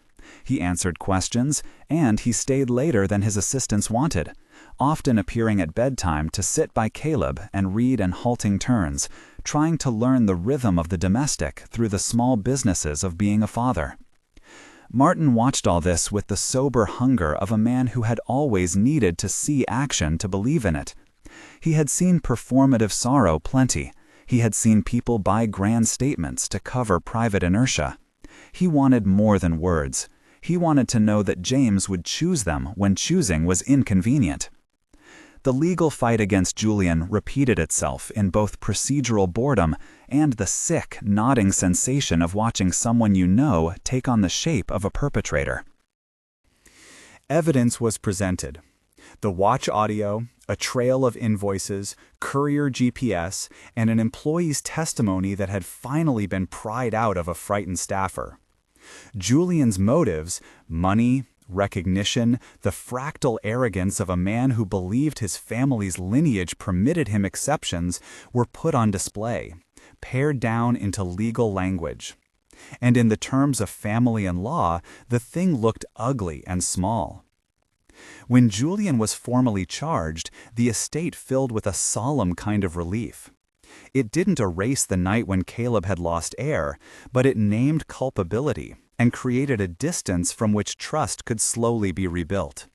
He answered questions, and he stayed later than his assistants wanted, often appearing at bedtime to sit by Caleb and read in halting turns, trying to learn the rhythm of the domestic through the small businesses of being a father. Martin watched all this with the sober hunger of a man who had always needed to see action to believe in it. He had seen performative sorrow plenty. He had seen people buy grand statements to cover private inertia. He wanted more than words. He wanted to know that James would choose them when choosing was inconvenient. The legal fight against Julian repeated itself in both procedural boredom and the sick, nodding sensation of watching someone you know take on the shape of a perpetrator. Evidence was presented. The watch audio, a trail of invoices, courier GPS, and an employee's testimony that had finally been pried out of a frightened staffer. Julian's motives, money, recognition, the fractal arrogance of a man who believed his family's lineage permitted him exceptions, were put on display, pared down into legal language. And in the terms of family and law, the thing looked ugly and small. When Julian was formally charged, the estate filled with a solemn kind of relief. It didn't erase the night when Caleb had lost air, but it named culpability and created a distance from which trust could slowly be rebuilt.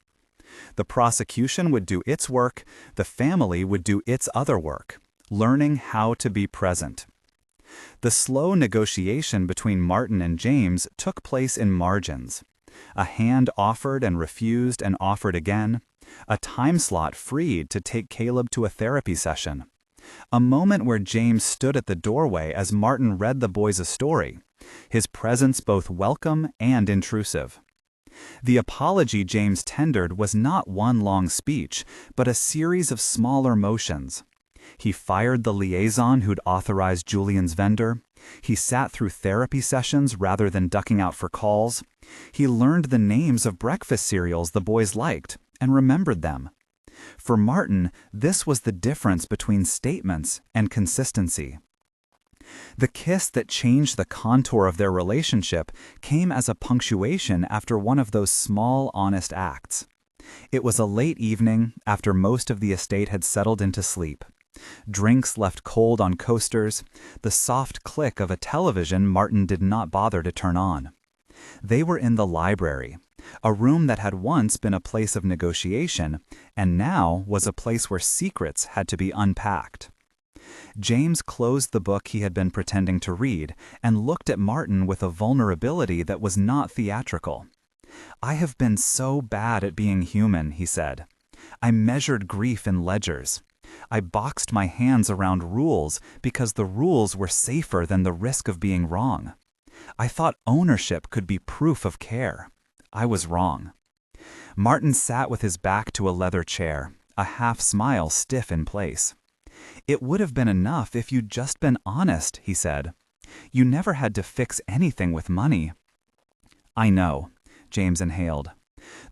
The prosecution would do its work, the family would do its other work, learning how to be present. The slow negotiation between Martin and James took place in margins. A hand offered and refused and offered again, a time slot freed to take Caleb to a therapy session. A moment where James stood at the doorway as Martin read the boys a story, his presence both welcome and intrusive. The apology James tendered was not one long speech, but a series of smaller motions. He fired the liaison who'd authorized Julian's vendor. He sat through therapy sessions rather than ducking out for calls. He learned the names of breakfast cereals the boys liked and remembered them. For Martin, this was the difference between statements and consistency. The kiss that changed the contour of their relationship came as a punctuation after one of those small, honest acts. It was a late evening after most of the estate had settled into sleep. Drinks left cold on coasters, the soft click of a television Martin did not bother to turn on. They were in the library, a room that had once been a place of negotiation and now was a place where secrets had to be unpacked. James closed the book he had been pretending to read and looked at Martin with a vulnerability that was not theatrical. "I have been so bad at being human," he said. "I measured grief in ledgers. I boxed my hands around rules because the rules were safer than the risk of being wrong. I thought ownership could be proof of care. I was wrong." Martin sat with his back to a leather chair, a half-smile stiff in place. "It would have been enough if you'd just been honest," he said. "You never had to fix anything with money." "I know," James inhaled.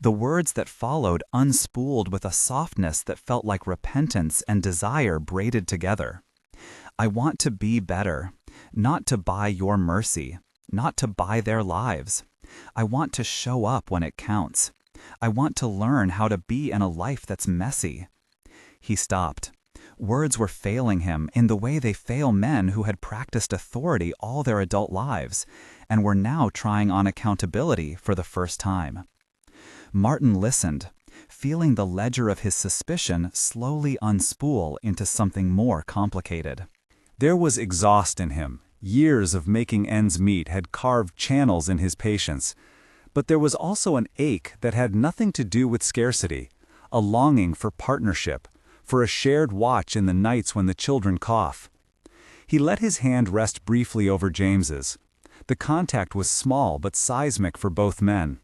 The words that followed unspooled with a softness that felt like repentance and desire braided together. I want to be better, not to buy your mercy, not to buy their lives. I want to show up when it counts. I want to learn how to be in a life that's messy. He stopped. Words were failing him in the way they fail men who had practiced authority all their adult lives and were now trying on accountability for the first time. Martin listened, feeling the ledger of his suspicion slowly unspool into something more complicated. There was exhaust in him. Years of making ends meet had carved channels in his patience. But there was also an ache that had nothing to do with scarcity, a longing for partnership, for a shared watch in the nights when the children cough. He let his hand rest briefly over James's. The contact was small but seismic for both men.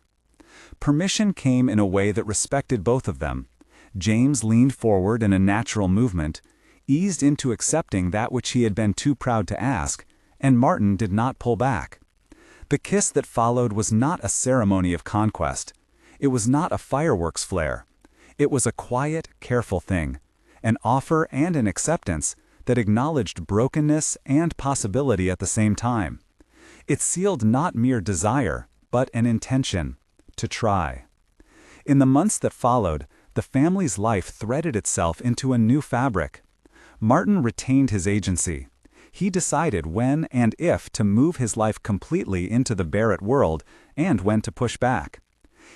Permission came in a way that respected both of them. James leaned forward in a natural movement, eased into accepting that which he had been too proud to ask, and Martin did not pull back. The kiss that followed was not a ceremony of conquest. It was not a fireworks flare. It was a quiet, careful thing, an offer and an acceptance that acknowledged brokenness and possibility at the same time. It sealed not mere desire, but an intention to try. In the months that followed, the family's life threaded itself into a new fabric. Martin retained his agency. He decided when and if to move his life completely into the Barrett world and when to push back.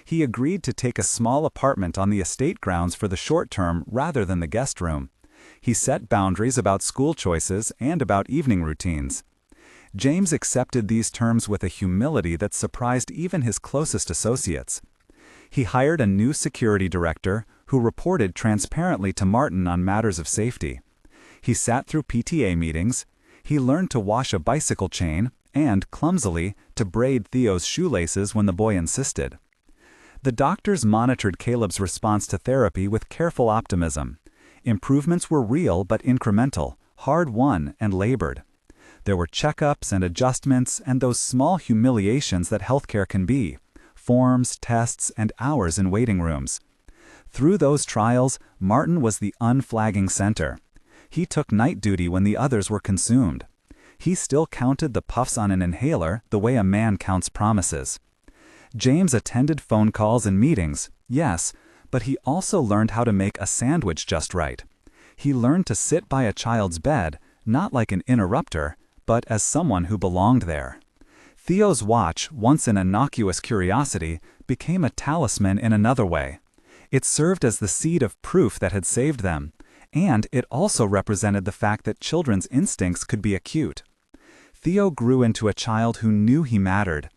He agreed to take a small apartment on the estate grounds for the short term rather than the guest room. He set boundaries about school choices and about evening routines. James accepted these terms with a humility that surprised even his closest associates. He hired a new security director who reported transparently to Martin on matters of safety. He sat through PTA meetings. He learned to wash a bicycle chain and, clumsily, to braid Theo's shoelaces when the boy insisted. The doctors monitored Caleb's response to therapy with careful optimism. Improvements were real but incremental, hard-won and labored. There were checkups and adjustments and those small humiliations that healthcare can be, forms, tests, and hours in waiting rooms. Through those trials, Martin was the unflagging center. He took night duty when the others were consumed. He still counted the puffs on an inhaler the way a man counts promises. James attended phone calls and meetings, yes, but he also learned how to make a sandwich just right. He learned to sit by a child's bed, not like an interrupter, but as someone who belonged there. Theo's watch, once an innocuous curiosity, became a talisman in another way. It served as the seed of proof that had saved them, and it also represented the fact that children's instincts could be acute. Theo grew into a child who knew he mattered.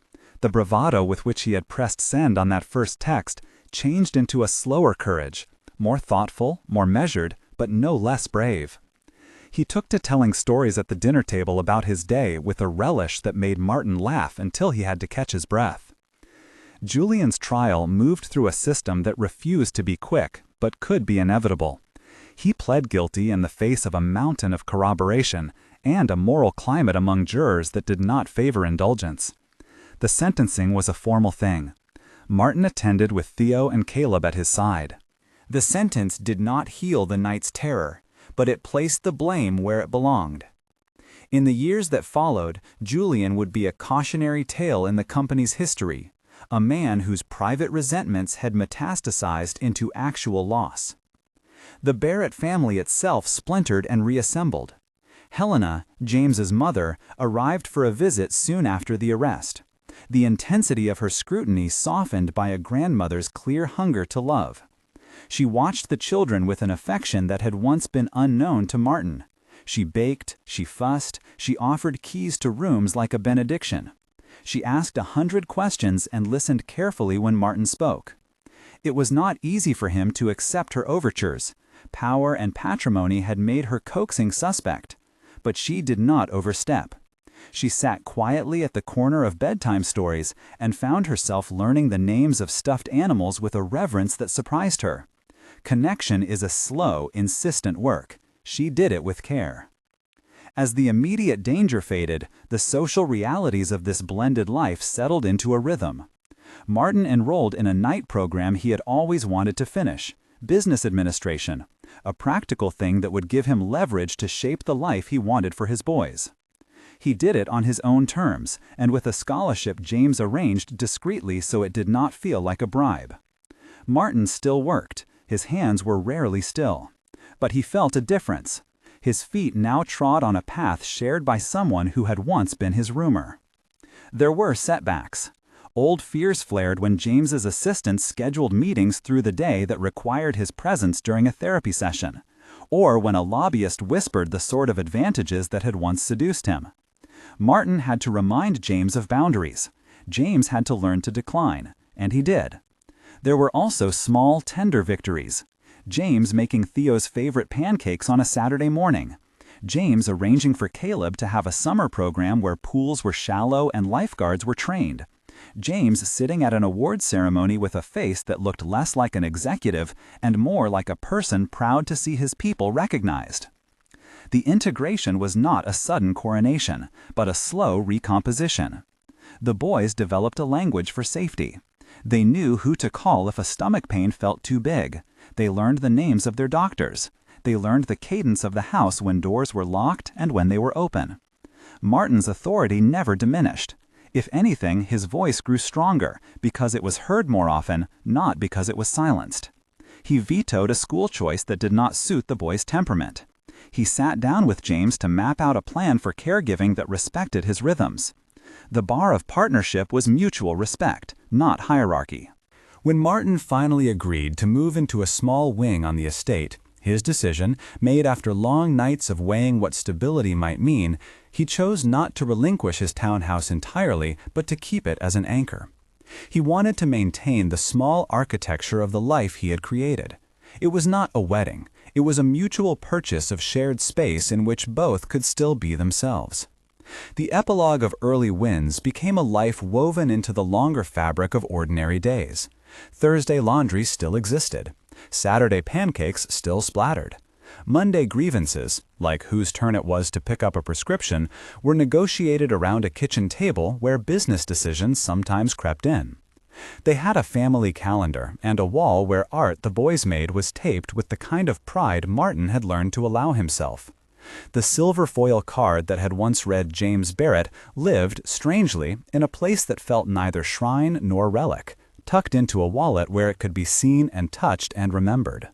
The bravado with which he had pressed send on that first text changed into a slower courage, more thoughtful, more measured, but no less brave. He took to telling stories at the dinner table about his day with a relish that made Martin laugh until he had to catch his breath. Julian's trial moved through a system that refused to be quick, but could be inevitable. He pled guilty in the face of a mountain of corroboration and a moral climate among jurors that did not favor indulgence. The sentencing was a formal thing. Martin attended with Theo and Caleb at his side. The sentence did not heal the night's terror, but it placed the blame where it belonged. In the years that followed, Julian would be a cautionary tale in the company's history, a man whose private resentments had metastasized into actual loss. The Barrett family itself splintered and reassembled. Helena, James's mother, arrived for a visit soon after the arrest. The intensity of her scrutiny softened by a grandmother's clear hunger to love. She watched the children with an affection that had once been unknown to Martin. She baked, she fussed, she offered keys to rooms like a benediction. She asked 100 questions and listened carefully when Martin spoke. It was not easy for him to accept her overtures. Power and patrimony had made her coaxing suspect. But she did not overstep. She sat quietly at the corner of bedtime stories and found herself learning the names of stuffed animals with a reverence that surprised her. Connection is a slow, insistent work. She did it with care. As the immediate danger faded, the social realities of this blended life settled into a rhythm. Martin enrolled in a night program he had always wanted to finish, business administration, a practical thing that would give him leverage to shape the life he wanted for his boys. He did it on his own terms, and with a scholarship James arranged discreetly so it did not feel like a bribe. Martin still worked. His hands were rarely still. But he felt a difference. His feet now trod on a path shared by someone who had once been his roomer. There were setbacks. Old fears flared when James's assistants scheduled meetings through the day that required his presence during a therapy session, or when a lobbyist whispered the sort of advantages that had once seduced him. Martin had to remind James of boundaries. James had to learn to decline, and he did. There were also small, tender victories. James making Theo's favorite pancakes on a Saturday morning. James arranging for Caleb to have a summer program where pools were shallow and lifeguards were trained. James sitting at an awards ceremony with a face that looked less like an executive and more like a person proud to see his people recognized. The integration was not a sudden coronation, but a slow recomposition. The boys developed a language for safety. They knew who to call if a stomach pain felt too big. They learned the names of their doctors. They learned the cadence of the house when doors were locked and when they were open. Martin's authority never diminished. If anything, his voice grew stronger because it was heard more often, not because it was silenced. He vetoed a school choice that did not suit the boy's temperament. He sat down with James to map out a plan for caregiving that respected his rhythms. The bar of partnership was mutual respect, not hierarchy. When Martin finally agreed to move into a small wing on the estate, his decision, made after long nights of weighing what stability might mean, he chose not to relinquish his townhouse entirely, but to keep it as an anchor. He wanted to maintain the small architecture of the life he had created. It was not a wedding. It was a mutual purchase of shared space in which both could still be themselves. The epilogue of early wins became a life woven into the longer fabric of ordinary days. Thursday laundry still existed. Saturday pancakes still splattered. Monday grievances, like whose turn it was to pick up a prescription, were negotiated around a kitchen table where business decisions sometimes crept in. They had a family calendar and a wall where art the boys made was taped with the kind of pride Martin had learned to allow himself. The silver foil card that had once read James Barrett lived, strangely, in a place that felt neither shrine nor relic, tucked into a wallet where it could be seen and touched and remembered.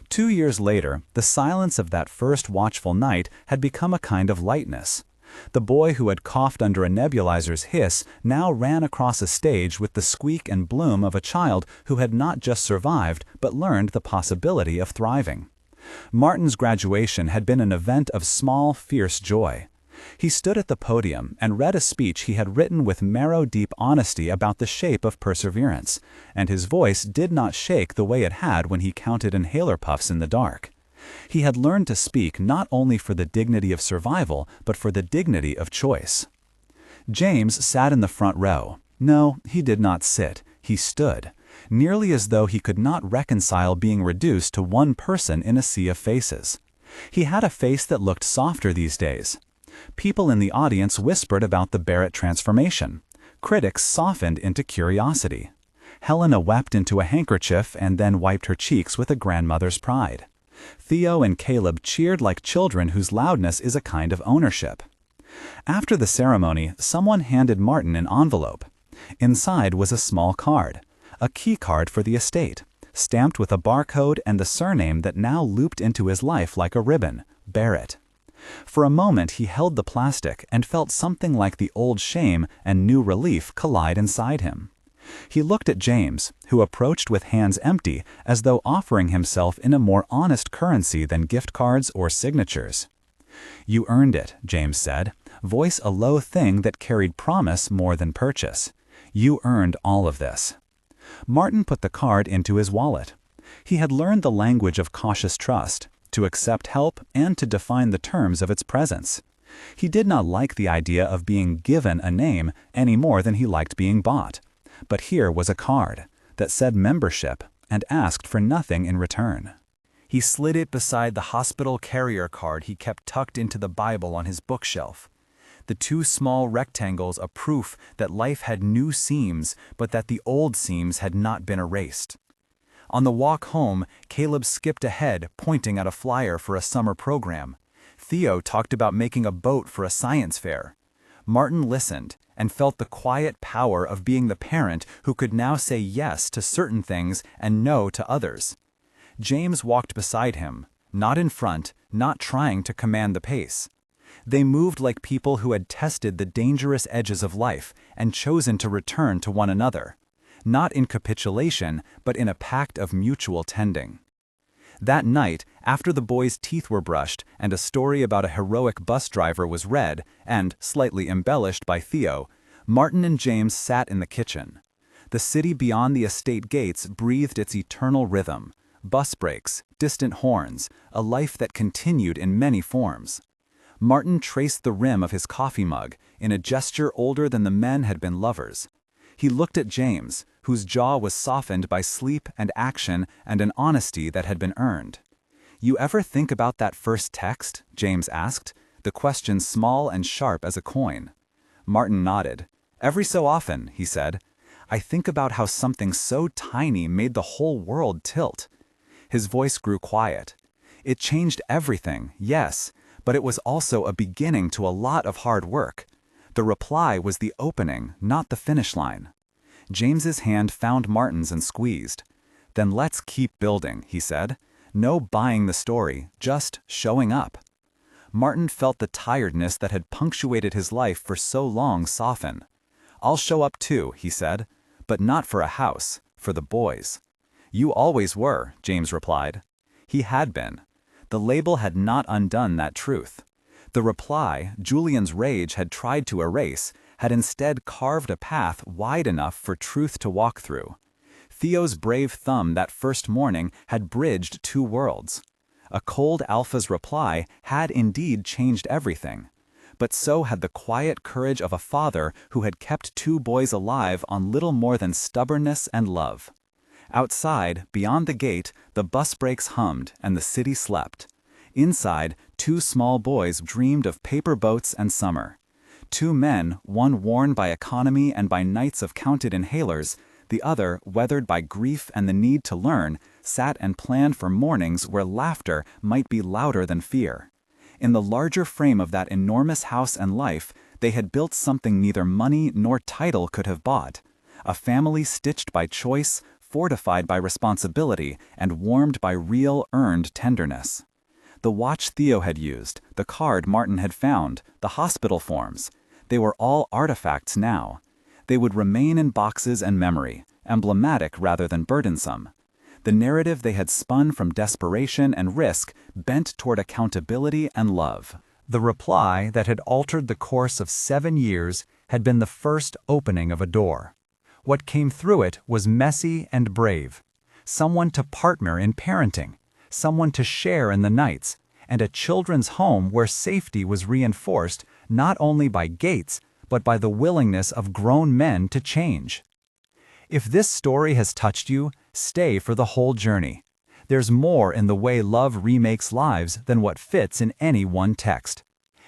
2 years later, the silence of that first watchful night had become a kind of lightness. The boy who had coughed under a nebulizer's hiss now ran across a stage with the squeak and bloom of a child who had not just survived but learned the possibility of thriving. Martin's graduation had been an event of small, fierce joy. He stood at the podium and read a speech he had written with marrow-deep honesty about the shape of perseverance, and his voice did not shake the way it had when he counted inhaler puffs in the dark. He had learned to speak not only for the dignity of survival, but for the dignity of choice. James sat in the front row. No, he did not sit. He stood, nearly as though he could not reconcile being reduced to one person in a sea of faces. He had a face that looked softer these days. People in the audience whispered about the Barrett transformation. Critics softened into curiosity. Helena wept into a handkerchief and then wiped her cheeks with a grandmother's pride. Theo and Caleb cheered like children whose loudness is a kind of ownership. After the ceremony, someone handed Martin an envelope. Inside was a small card, a key card for the estate, stamped with a barcode and the surname that now looped into his life like a ribbon, Barrett. For a moment he held the plastic and felt something like the old shame and new relief collide inside him. He looked at James, who approached with hands empty, as though offering himself in a more honest currency than gift cards or signatures. "You earned it," James said, voice a low thing that carried promise more than purchase. "You earned all of this." Martin put the card into his wallet. He had learned the language of cautious trust, to accept help and to define the terms of its presence. He did not like the idea of being given a name any more than he liked being bought. But here was a card that said membership and asked for nothing in return. He slid it beside the hospital carrier card he kept tucked into the Bible on his bookshelf. the two small rectangles a proof that life had new seams but that the old seams had not been erased. On the walk home, Caleb skipped ahead, pointing at a flyer for a summer program. Theo talked about making a boat for a science fair. Martin listened and felt the quiet power of being the parent who could now say yes to certain things and no to others. James walked beside him, not in front, not trying to command the pace. They moved like people who had tested the dangerous edges of life and chosen to return to one another, not in capitulation, but in a pact of mutual tending. That night, after the boys' teeth were brushed and a story about a heroic bus driver was read and slightly embellished by Theo, Martin and James sat in the kitchen. The city beyond the estate gates breathed its eternal rhythm, bus brakes, distant horns, a life that continued in many forms. Martin traced the rim of his coffee mug in a gesture older than the men had been lovers. He looked at James, whose jaw was softened by sleep and action and an honesty that had been earned. "You ever think about that first text?" James asked, the question small and sharp as a coin. Martin nodded. "Every so often," he said. "I think about how something so tiny made the whole world tilt." His voice grew quiet. "It changed everything, yes, but it was also a beginning to a lot of hard work. The reply was the opening, not the finish line." James's hand found Martin's and squeezed. "Then let's keep building," he said. "No buying the story, just showing up." Martin felt the tiredness that had punctuated his life for so long soften. "I'll show up too," he said, "but not for a house, for the boys." "You always were," James replied. He had been. The label had not undone that truth. The reply Julian's rage had tried to erase had instead carved a path wide enough for truth to walk through. Theo's brave thumb that first morning had bridged two worlds. A cold alpha's reply had indeed changed everything. But so had the quiet courage of a father who had kept two boys alive on little more than stubbornness and love. Outside, beyond the gate, the bus brakes hummed and the city slept. Inside, two small boys dreamed of paper boats and summer. Two men, one worn by economy and by nights of counted inhalers, the other, weathered by grief and the need to learn, sat and planned for mornings where laughter might be louder than fear. In the larger frame of that enormous house and life, they had built something neither money nor title could have bought. A family stitched by choice, fortified by responsibility, and warmed by real, earned tenderness. The watch Theo had used, the card Martin had found, the hospital forms, they were all artifacts now. They would remain in boxes and memory, emblematic rather than burdensome. The narrative they had spun from desperation and risk bent toward accountability and love. The reply that had altered the course of 7 years had been the first opening of a door. What came through it was messy and brave. Someone to partner in parenting, someone to share in the nights, and a children's home where safety was reinforced not only by gates, but by the willingness of grown men to change. If this story has touched you, stay for the whole journey. There's more in the way love remakes lives than what fits in any one text.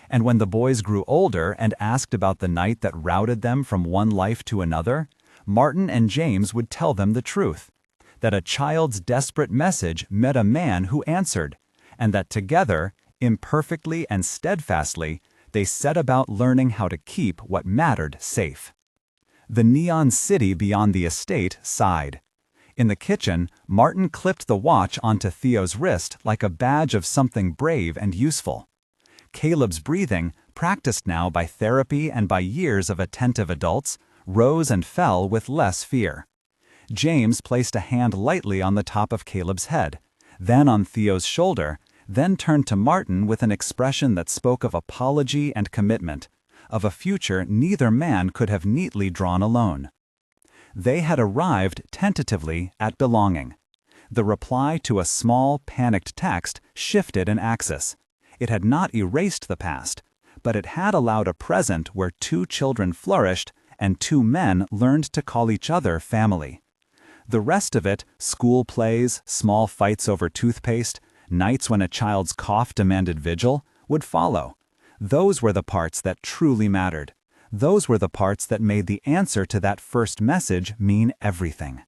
And when the boys grew older and asked about the night that routed them from one life to another, Martin and James would tell them the truth, that a child's desperate message met a man who answered, and that together, imperfectly and steadfastly, they set about learning how to keep what mattered safe. The neon city beyond the estate sighed. In the kitchen, Martin clipped the watch onto Theo's wrist like a badge of something brave and useful. Caleb's breathing, practiced now by therapy and by years of attentive adults, rose and fell with less fear. James placed a hand lightly on the top of Caleb's head, then on Theo's shoulder, then turned to Martin with an expression that spoke of apology and commitment, of a future neither man could have neatly drawn alone. They had arrived tentatively at belonging. The reply to a small, panicked text shifted an axis. It had not erased the past, but it had allowed a present where two children flourished and two men learned to call each other family. The rest of it, school plays, small fights over toothpaste, nights when a child's cough demanded vigil, would follow. Those were the parts that truly mattered. Those were the parts that made the answer to that first message mean everything.